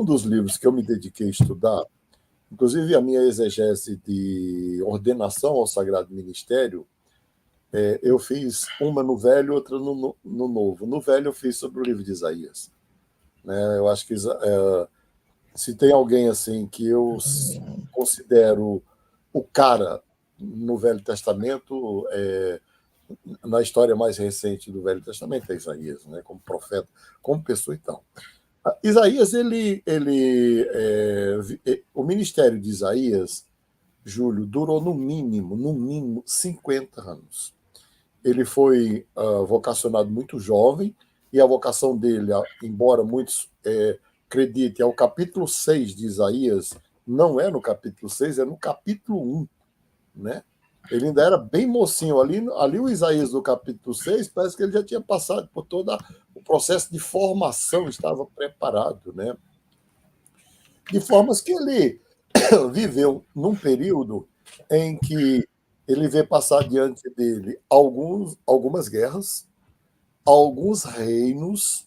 um dos livros que eu me dediquei a estudar, inclusive a minha exegese de ordenação ao Sagrado Ministério, eu fiz uma no Velho e outra no Novo. No Velho eu fiz sobre o livro de Isaías. Né? Eu acho que se tem alguém assim que eu considero o cara no Velho Testamento, na história mais recente do Velho Testamento, é Isaías, né? Como profeta, como pessoa e tal. Isaías, o ministério de Isaías, Júlio, durou no mínimo 50 anos. Ele foi vocacionado muito jovem, e a vocação dele, embora muitos acreditem, ao capítulo 6 de Isaías, não é no capítulo 6, é no capítulo 1. Né? Ele ainda era bem mocinho. Ali o Isaías do capítulo 6, parece que ele já tinha passado por todo o processo de formação, estava preparado. Né? De formas que ele viveu num período em que ele vê passar diante dele algumas guerras, alguns reinos,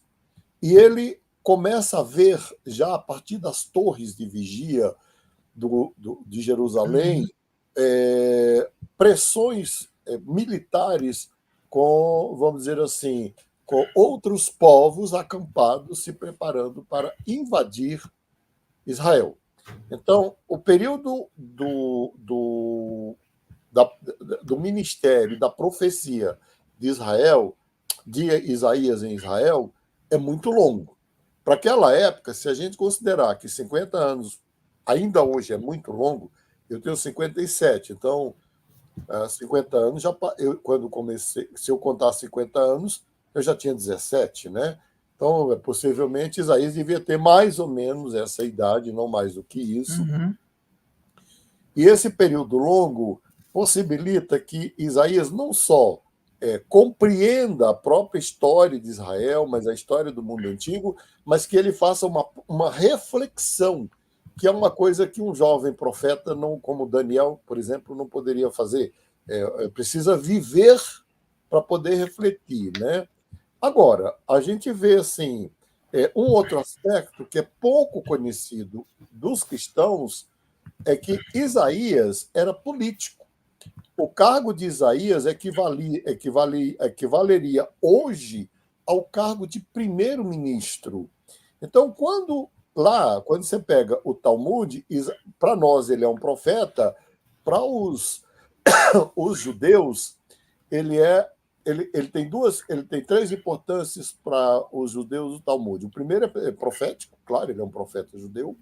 e ele começa a ver, já a partir das torres de vigia de Jerusalém, pressões militares com, vamos dizer assim, com outros povos acampados se preparando para invadir Israel. Então, o período do ministério, da profecia de Israel, de Isaías em Israel, é muito longo. Para aquela época, se a gente considerar que 50 anos ainda hoje é muito longo, eu tenho 57, então 50 anos, quando comecei, se eu contar 50 anos, eu já tinha 17, né? Então, possivelmente, Isaías devia ter mais ou menos essa idade, não mais do que isso. E esse período longo possibilita que Isaías não só compreenda a própria história de Israel, mas a história do mundo antigo, mas que ele faça uma reflexão, que é uma coisa que um jovem profeta, não, como Daniel, por exemplo, não poderia fazer. Precisa viver para poder refletir. Né? Agora, a gente vê assim, um outro aspecto que é pouco conhecido dos cristãos é que Isaías era político. O cargo de Isaías equivaleria hoje ao cargo de primeiro-ministro. Então, quando você pega o Talmud, para nós ele é um profeta, para os judeus, ele tem três importâncias para os judeus do Talmud. O primeiro é profético, claro, ele é um profeta judeu.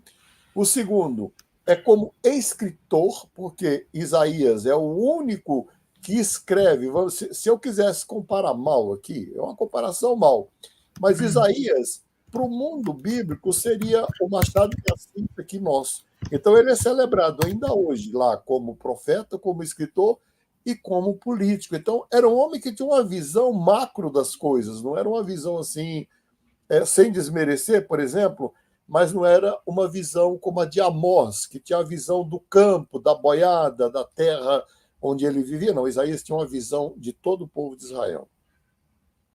O segundo é como escritor, porque Isaías é o único que escreve. Se eu quisesse comparar mal aqui, é uma comparação mal, mas Isaías, para o mundo bíblico, seria o Machado de Assis aqui nosso. Então, ele é celebrado ainda hoje lá como profeta, como escritor e como político. Então, era um homem que tinha uma visão macro das coisas, não era uma visão assim, sem desmerecer, por exemplo, mas não era uma visão como a de Amós, que tinha a visão do campo, da boiada, da terra onde ele vivia. Não, Isaías tinha uma visão de todo o povo de Israel.